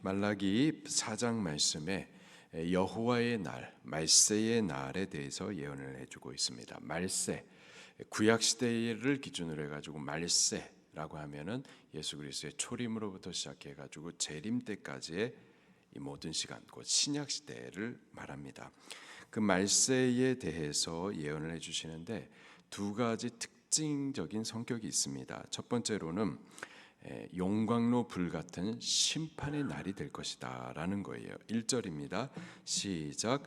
말라기 4장 말씀에 여호와의 날, 말세의 날에 대해서 예언을 해주고 있습니다. 말세, 구약 시대를 기준으로 해가지고 말세라고 하면은 예수 그리스도의 초림으로부터 시작해가지고 재림 때까지의 이 모든 시간, 곧 신약 시대를 말합니다. 그 말세에 대해서 예언을 해주시는데 두 가지 특징적인 성격이 있습니다. 첫 번째로는 용광로 불같은 심판의 날이 될 것이다 라는 거예요. 1절입니다. 시작.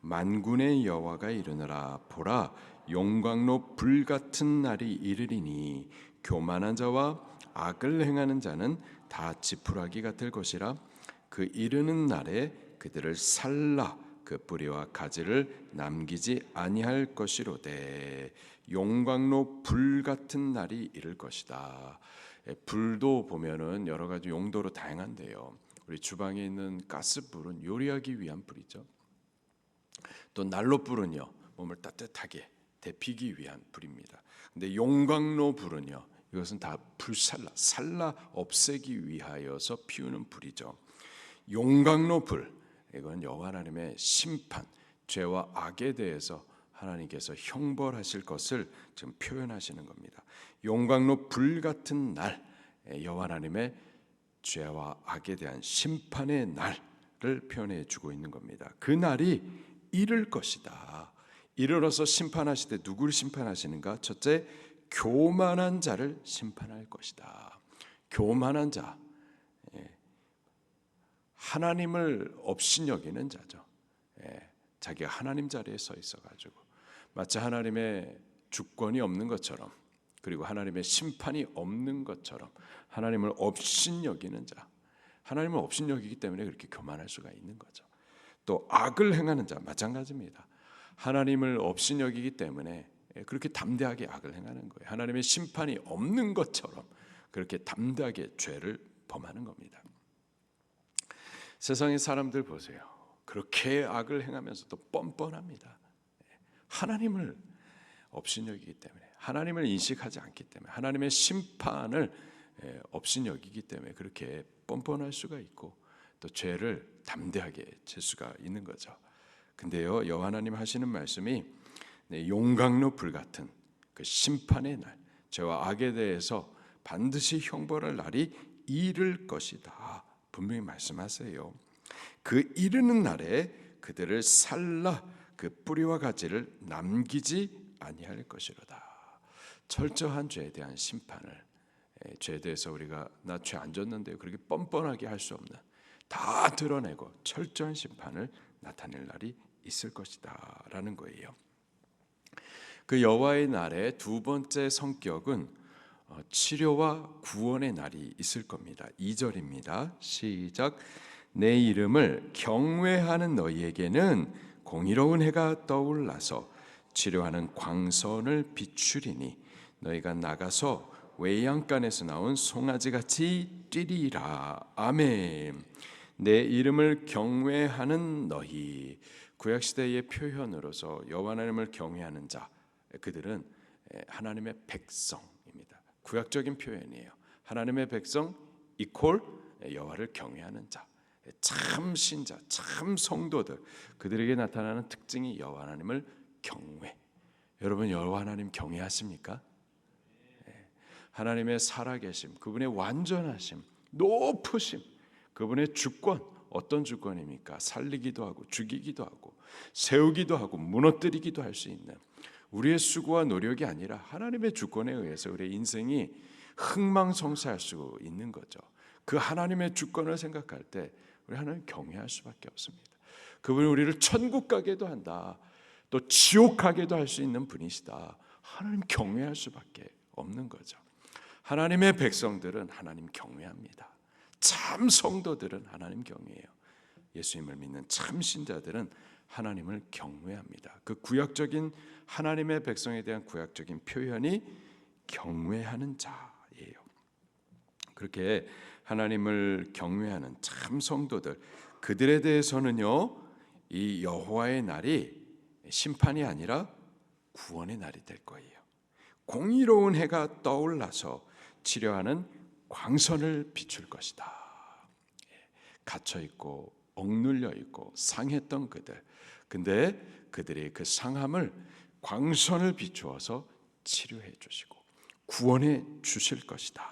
만군의 여호와가 이르노라. 보라, 용광로 불같은 날이 이르리니 교만한 자와 악을 행하는 자는 다 지푸라기가 될 것이라. 그 이르는 날에 그들을 살라 그 뿌리와 가지를 남기지 아니할 것이로되. 용광로 불같은 날이 이를 것이다. 불도 보면은 여러 가지 용도로 다양한데요. 우리 주방에 있는 가스불은 요리하기 위한 불이죠. 또 난로불은요, 몸을 따뜻하게 데피기 위한 불입니다. 근데 용광로 불은요, 이것은 다 살라 없애기 위하여서 피우는 불이죠. 용광로 불, 이건 여호와 하나님의 심판, 죄와 악에 대해서 하나님께서 형벌하실 것을 지금 표현하시는 겁니다. 용광로 불 같은 날, 여호와 하나님의 죄와 악에 대한 심판의 날을 표현해 주고 있는 겁니다. 그 날이 이를 것이다. 이르러서 심판하시되 누구를 심판하시는가? 첫째, 교만한 자를 심판할 것이다. 교만한 자, 하나님을 업신여기는 자죠. 자기가 하나님 자리에 서 있어가지고 마치 하나님의 주권이 없는 것처럼, 그리고 하나님의 심판이 없는 것처럼 하나님을 업신여기는 자, 하나님을 업신여기기 때문에 그렇게 교만할 수가 있는 거죠. 또 악을 행하는 자 마찬가지입니다. 하나님을 업신여기기 때문에 그렇게 담대하게 악을 행하는 거예요. 하나님의 심판이 없는 것처럼 그렇게 담대하게 죄를 범하는 겁니다. 세상의 사람들 보세요. 그렇게 악을 행하면서도 뻔뻔합니다. 하나님을 업신여기기 때문에, 하나님을 인식하지 않기 때문에, 하나님의 심판을 업신여기기 때문에 그렇게 뻔뻔할 수가 있고 또 죄를 담대하게 질 수가 있는 거죠. 근데요, 여호와 하나님 하시는 말씀이 용광로 불 같은 그 심판의 날, 죄와 악에 대해서 반드시 형벌할 날이 이를 것이다. 분명히 말씀하세요. 그 이르는 날에 그들을 살라 그 뿌리와 가지를 남기지 아니할 것이로다. 철저한 죄에 대한 심판을, 죄에 대해서 우리가 나 죄 안 졌는데요, 그렇게 뻔뻔하게 할 수 없는, 다 드러내고 철저한 심판을 나타낼 날이 있을 것이다 라는 거예요. 그 여호와의 날의 두 번째 성격은 치료와 구원의 날이 있을 겁니다. 2절입니다. 시작. 내 이름을 경외하는 너희에게는 공의로운 해가 떠올라서 치료하는 광선을 비추리니 너희가 나가서 외양간에서 나온 송아지같이 뛰리라. 아멘. 내 이름을 경외하는 너희, 구약시대의 표현으로서 여호와 하나님을 경외하는 자, 그들은 하나님의 백성입니다. 구약적인 표현이에요. 하나님의 백성 이퀄 여호와를 경외하는 자, 참 신자, 참 성도들, 그들에게 나타나는 특징이 여호와 하나님을 경외. 여러분, 여호와 하나님 경외하십니까? 하나님의 살아계심, 그분의 완전하심, 높으심, 그분의 주권, 어떤 주권입니까? 살리기도 하고 죽이기도 하고 세우기도 하고 무너뜨리기도 할 수 있는, 우리의 수고와 노력이 아니라 하나님의 주권에 의해서 우리의 인생이 흥망성쇠할 수 있는 거죠. 그 하나님의 주권을 생각할 때 우리 하나님 경외할 수밖에 없습니다. 그분이 우리를 천국 가게도 한다, 또 지옥 가게도 할 수 있는 분이시다. 하나님 경외할 수밖에 없는 거죠. 하나님의 백성들은 하나님 경외합니다. 참 성도들은 하나님 경외해요. 예수님을 믿는 참 신자들은 하나님을 경외합니다. 그 구약적인 하나님의 백성에 대한 구약적인 표현이 경외하는 자예요. 그렇게 하나님을 경외하는 참 성도들, 그들에 대해서는요, 이 여호와의 날이 심판이 아니라 구원의 날이 될 거예요. 공의로운 해가 떠올라서 치료하는 광선을 비출 것이다. 갇혀 있고 억눌려 있고 상했던 그들. 근데 그들이 그 상함을 광선을 비추어서 치료해 주시고 구원해 주실 것이다.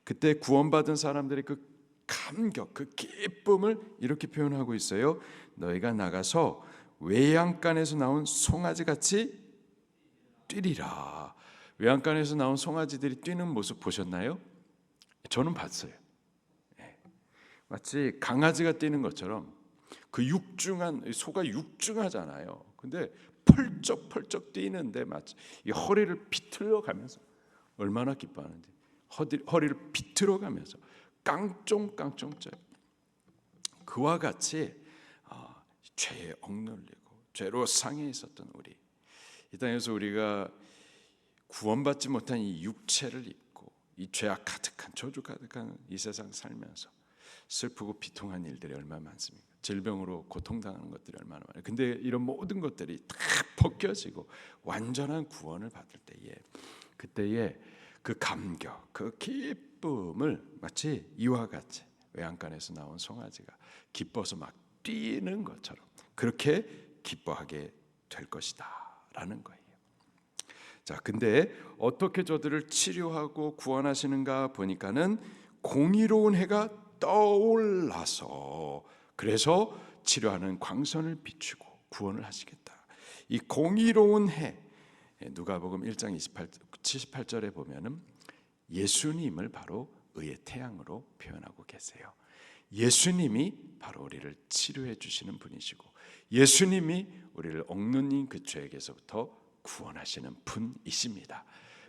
그때 구원받은 사람들의 그 감격, 그 기쁨을 이렇게 표현하고 있어요. 너희가 나가서 외양간에서 나온 송아지같이 뛰리라. 외양간에서 나온 송아지들이 뛰는 모습 보셨나요? 저는 봤어요. 마치 강아지가 뛰는 것처럼 그 육중한 소가 육중하잖아요. 근데 펄쩍펄쩍 뛰는데 마치 이 허리를 비틀어 가면서 얼마나 기뻐하는지 허리를 비틀어 가면서 깡총깡총 쪄요. 그와 같이 죄에 억눌리고 죄로 상해 있었던 우리, 이 땅에서 우리가 구원받지 못한 이 육체를 입고 이 죄악 가득한 저주 가득한 이 세상 살면서 슬프고 비통한 일들이 얼마나 많습니까? 질병으로 고통당하는 것들이 얼마나 많아요. 근데 이런 모든 것들이 다 벗겨지고 완전한 구원을 받을 때에, 그때에 그 감격, 그 기쁨을 마치 이와 같이 외양간에서 나온 송아지가 기뻐서 막 뛰는 것처럼 그렇게 기뻐하게 될 것이다 라는 거예요. 자, 근데 어떻게 저들을 치료하고 구원하시는가 보니까는 공의로운 해가 떠올라서, 그래서 치료하는 광선을 비추고 구원을 하시겠다. 이 공의로운 해, 누가복음 1장 78절에 보면은 예수님을 바로 의의 태양으로 표현하고 계세요. 예수님이 바로 우리를 치료해 주시는 분이시고, 예수님이 우리를 억눌린 그 죄에게서부터 구원하시는 분이십니다.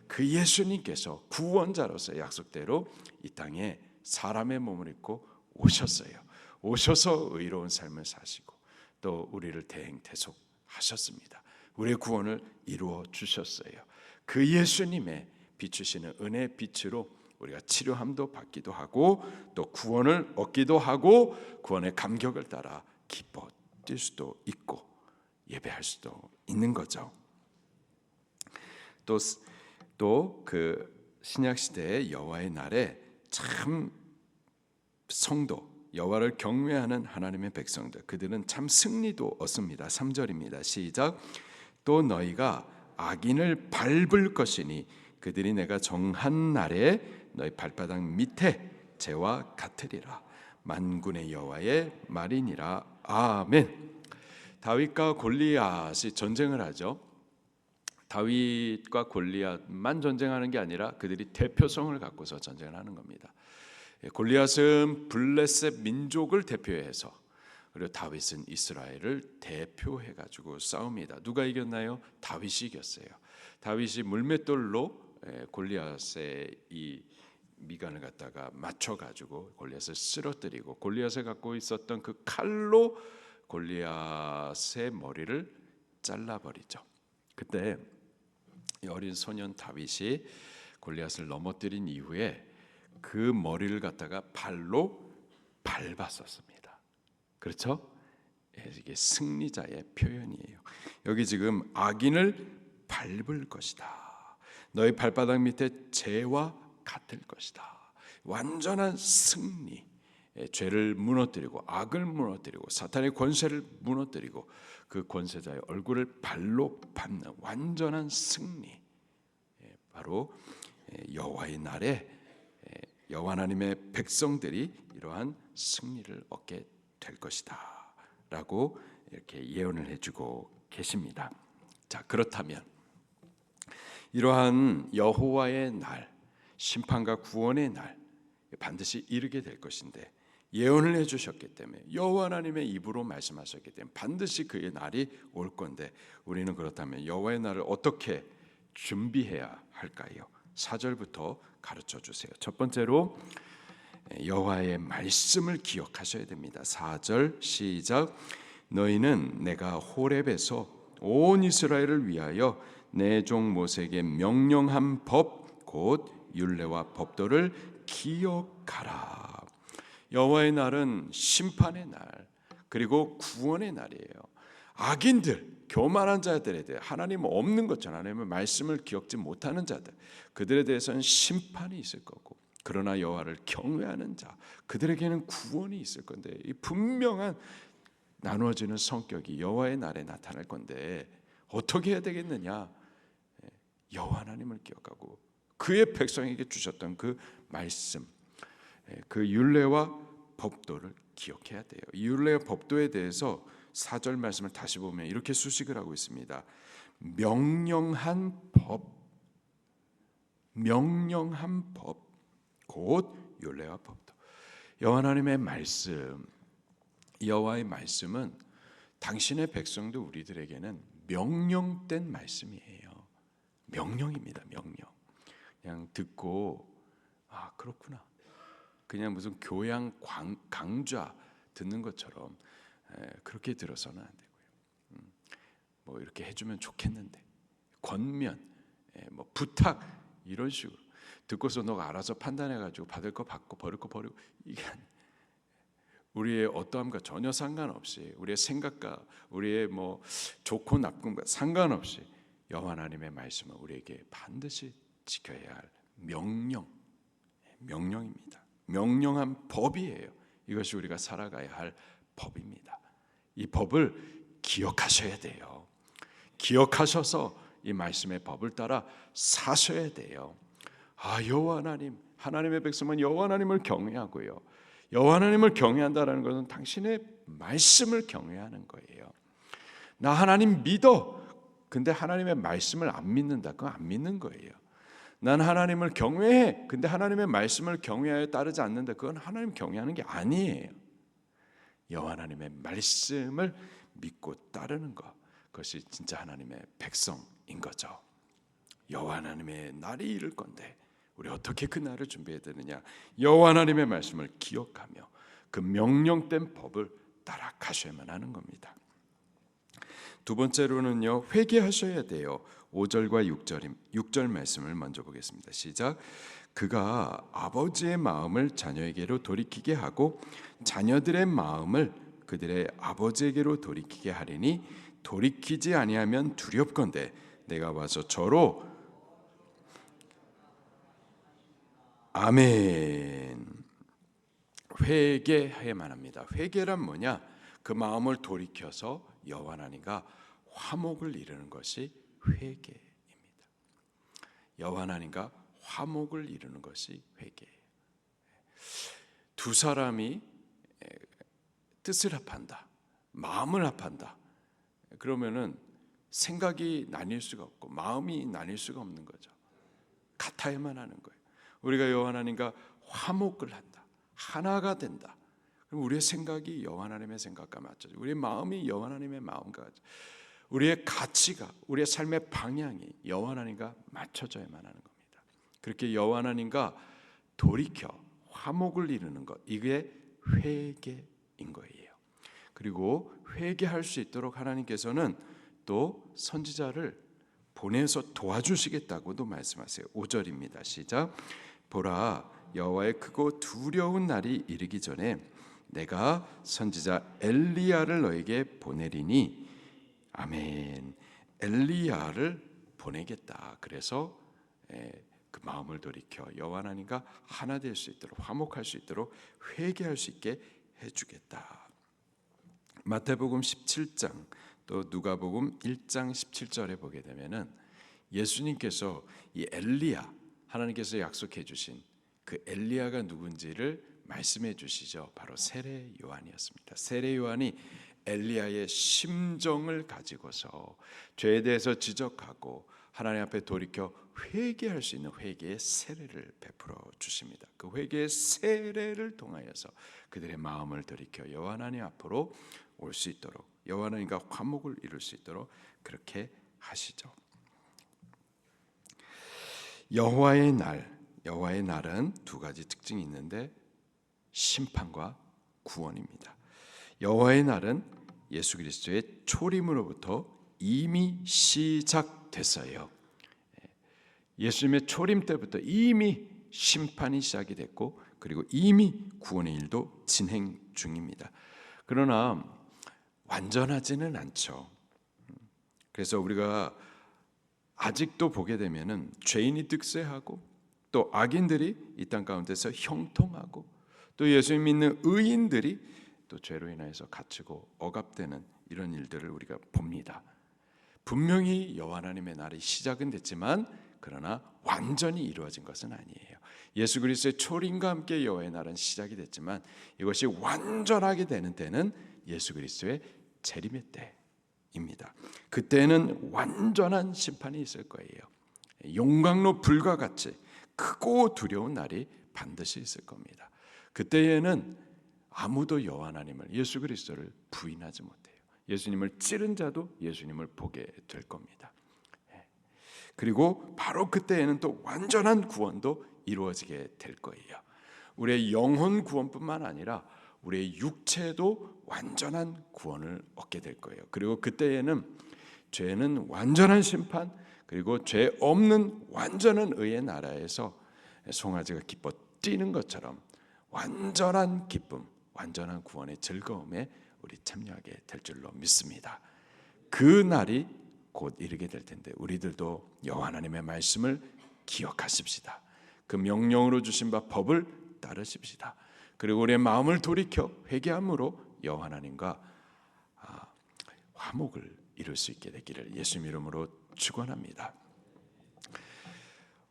그 예수님께서 구원자로서 약속대로 이 땅에 사람의 몸을 입고 오셨어요. 오셔서 의로운 삶을 사시고 또 우리를 대행대속하셨습니다. 우리의 구원을 이루어 주셨어요. 그 예수님의 비추시는 은혜의 빛으로 우리가 치료함도 받기도 하고 또 구원을 얻기도 하고 구원의 감격을 따라 기뻐 뛸 수도 있고 예배할 수도 있는 거죠. 또 그 신약 시대의 여호와의 날에 참 성도, 여호와를 경외하는 하나님의 백성들, 그들은 참 승리도 얻습니다. 3절입니다. 시작. 또 너희가 악인을 밟을 것이니 그들이 내가 정한 날에 너희 발바닥 밑에 재와 같으리라. 만군의 여호와의 말이니라. 아멘. 다윗과 골리앗이 전쟁을 하죠. 다윗과 골리앗만 전쟁하는 게 아니라 그들이 대표성을 갖고서 전쟁을 하는 겁니다. 골리앗은 블레셋 민족을 대표해서, 그리고 다윗은 이스라엘을 대표해 가지고 싸웁니다. 누가 이겼나요? 다윗이 이겼어요. 다윗이 물맷돌로 골리앗의 이 미간을 갖다가 맞춰 가지고 골리앗을 쓰러뜨리고, 골리앗을 갖고 있었던 그 칼로 골리앗의 머리를 잘라버리죠. 그때 이 어린 소년 다윗이 골리앗을 넘어뜨린 이후에 그 머리를 갖다가 발로 밟았었습니다. 그렇죠? 이게 승리자의 표현이에요. 여기 지금 악인을 밟을 것이다. 너희 발바닥 밑에 재와 같을 것이다. 완전한 승리. 죄를 무너뜨리고 악을 무너뜨리고 사탄의 권세를 무너뜨리고 그 권세자의 얼굴을 발로 밟는 완전한 승리. 바로 여호와의 날에 여호와 하나님의 백성들이 이러한 승리를 얻게 될 것이다 라고 이렇게 예언을 해주고 계십니다. 자, 그렇다면 이러한 여호와의 날, 심판과 구원의 날 반드시 이르게 될 것인데, 예언을 해주셨기 때문에, 여호와 하나님의 입으로 말씀하셨기 때문에 반드시 그의 날이 올 건데, 우리는 그렇다면 여호와의 날을 어떻게 준비해야 할까요? 4절부터 가르쳐 주세요. 첫 번째로 여호와의 말씀을 기억하셔야 됩니다. 4절 시작. 너희는 내가 호렙에서 온 이스라엘을 위하여 내 종 모세에게 명령한 법 곧 율례와 법도를 기억하라. 여호와의 날은 심판의 날, 그리고 구원의 날이에요. 악인들, 교만한 자들에 대해, 하나님 없는 것처럼 하나님의 말씀을 기억지 못하는 자들, 그들에 대해서는 심판이 있을 거고 그러나 여호와를 경외하는 자, 그들에게는 구원이 있을 건데, 이 분명한 나누어지는 성격이 여호와의 날에 나타날 건데 어떻게 해야 되겠느냐? 여호와 하나님을 기억하고 그의 백성에게 주셨던 그 말씀, 그 율례와 법도를 기억해야 돼요. 이 율례와 법도에 대해서 4절 말씀을 다시 보면 이렇게 수식을 하고 있습니다. 명령한 법, 명령한 법, 곧 율례와 법도. 여호와 하나님의 말씀, 여호와의 말씀은 당신의 백성도 우리들에게는 명령된 말씀이에요. 명령입니다. 명령. 그냥 듣고 아 그렇구나. 그냥 무슨 교양 강좌 듣는 것처럼 그렇게 들어서는 안 되고요. 뭐 이렇게 해주면 좋겠는데 권면, 뭐 부탁 이런 식으로 듣고서 너가 알아서 판단해가지고 받을 거 받고 버릴 거 버리고 이게 우리의 어떠함과 전혀 상관없이 우리의 생각과 우리의 뭐 좋고 나쁨과 상관없이 여호와 하나님의 말씀은 우리에게 반드시 지켜야 할 명령입니다. 명령한 법이에요. 이것이 우리가 살아가야 할 법입니다. 이 법을 기억하셔야 돼요. 기억하셔서 이 말씀의 법을 따라 사셔야 돼요. 아, 여호와 하나님, 하나님의 백성은 여호와 하나님을 경외하고요. 여호와 하나님을 경외한다라는 것은 당신의 말씀을 경외하는 거예요. 나 하나님 믿어. 근데 하나님의 말씀을 안 믿는다. 그건 안 믿는 거예요. 난 하나님을 경외해. 근데 하나님의 말씀을 경외하여 따르지 않는다. 그건 하나님 경외하는 게 아니에요. 여호와 하나님의 말씀을 믿고 따르는 것, 그것이 진짜 하나님의 백성인 거죠. 여호와 하나님의 날이 이를 건데 우리 어떻게 그 날을 준비해야 되느냐? 여호와 하나님의 말씀을 기억하며 그 명령된 법을 따라가셔야만 하는 겁니다. 두 번째로는요, 회개하셔야 돼요. 5절과 6절 말씀을 먼저 보겠습니다. 시작. 그가 아버지의 마음을 자녀에게로 돌이키게 하고 자녀들의 마음을 그들의 아버지에게로 돌이키게 하리니 돌이키지 아니하면 두렵건대 내가 와서 저로 아멘. 회개해야만 합니다. 회개란 뭐냐? 그 마음을 돌이켜서 여호와 하나님과 화목을 이루는 것이 회개입니다. 여호와 하나님과 화목을 이루는 것이 회개예요. 두 사람이 뜻을 합한다, 마음을 합한다. 그러면은 생각이 나뉠 수가 없고 마음이 나뉠 수가 없는 거죠. 같아야만 하는 거예요. 우리가 여호와 하나님과 화목을 한다, 하나가 된다. 그럼 우리의 생각이 여호와 하나님의 생각과 맞춰져. 우리의 마음이 여호와 하나님의 마음과 맞춰져. 우리의 가치가, 우리의 삶의 방향이 여호와 하나님과 맞춰져야만 하는 겁니다. 그렇게 여호와 하나님과 돌이켜 화목을 이루는 것, 이게 회개인 거예요. 그리고 회개할 수 있도록 하나님께서는 또 선지자를 보내서 도와주시겠다고도 말씀하세요. 5절입니다. 시작. 보라, 여호와의 크고 두려운 날이 이르기 전에 내가 선지자 엘리야를 너에게 보내리니 아멘. 엘리야를 보내겠다. 그래서 그 마음을 돌이켜 여호와 하나님과 하나 될 수 있도록, 화목할 수 있도록 회개할 수 있게 해주겠다. 마태복음 17장 또 누가복음 1장 17절에 보게 되면은 예수님께서 이 엘리야, 하나님께서 약속해 주신 그 엘리야가 누군지를 말씀해 주시죠. 바로 세례 요한이었습니다. 세례 요한이 엘리야의 심정을 가지고서 죄에 대해서 지적하고 하나님 앞에 돌이켜 회개할 수 있는 회개의 세례를 베풀어 주십니다. 그 회개의 세례를 통하여서 그들의 마음을 돌이켜 여호와 하나님 앞으로 올 수 있도록, 여호와 하나님과 화목을 이룰 수 있도록 그렇게 하시죠. 여호와의 날은 두 가지 특징이 있는데 심판과 구원입니다. 여호와의 날은 예수 그리스도의 초림으로부터 이미 시작됐어요. 예수님의 초림 때부터 이미 심판이 시작이 됐고, 그리고 이미 구원의 일도 진행 중입니다. 그러나 완전하지는 않죠. 그래서 우리가 아직도 보게 되면은 죄인이 득세하고 또 악인들이 이 땅 가운데서 형통하고 또 예수 믿는 의인들이 또 죄로 인해서 갇히고 억압되는 이런 일들을 우리가 봅니다. 분명히 여호와 하나님의 날이 시작은 됐지만 그러나 완전히 이루어진 것은 아니에요. 예수 그리스도의 초림과 함께 여호와의 날은 시작이 됐지만 이것이 완전하게 되는 때는 예수 그리스도의 재림의 때입니다. 그때는 완전한 심판이 있을 거예요. 용광로 불과 같이 크고 두려운 날이 반드시 있을 겁니다. 그때에는 아무도 여호와 하나님을, 예수 그리스도를 부인하지 못해요. 예수님을 찌른 자도 예수님을 보게 될 겁니다. 그리고 바로 그때에는 또 완전한 구원도 이루어지게 될 거예요. 우리의 영혼 구원뿐만 아니라 우리의 육체도 완전한 구원을 얻게 될 거예요. 그리고 그때에는 죄는 완전한 심판, 그리고 죄 없는 완전한 의의 나라에서 송아지가 기뻐 뛰는 것처럼 완전한 기쁨, 완전한 구원의 즐거움에 우리 참여하게 될 줄로 믿습니다. 그 날이 곧 이르게 될 텐데 우리들도 여호와 하나님의 말씀을 기억하십시다. 그 명령으로 주신 바 법을 따르십시다. 그리고 우리의 마음을 돌이켜 회개함으로 여호와 하나님과 화목을 이룰 수 있게 되기를 예수님 이름으로 축원합니다.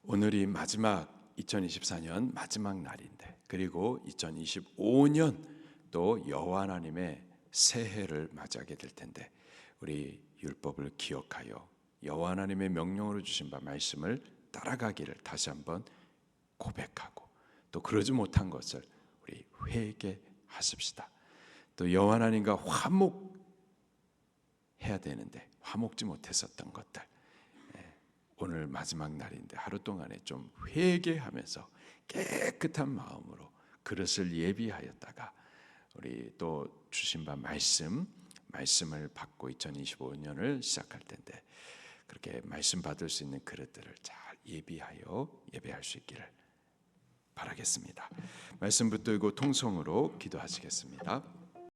오늘이 마지막 2024년 마지막 날인데 그리고 2025년 또 여호와 하나님의 새해를 맞이하게 될 텐데 우리 율법을 기억하여 여호와 하나님의 명령으로 주신 바 말씀을 따라가기를 다시 한번 고백하고 또 그러지 못한 것을 우리 회개하십시다. 또 여호와 하나님과 화목해야 되는데 화목지 못했었던 것들 오늘 마지막 날인데 하루 동안에 좀 회개하면서 깨끗한 마음으로 그릇을 예비하였다가 우리 또 주신 바 말씀을 받고 2025년을 시작할 텐데 그렇게 말씀 받을 수 있는 그릇들을 잘 예비하여 예배할 수 있기를 바라겠습니다. 말씀 붙들고 통성으로 기도하시겠습니다.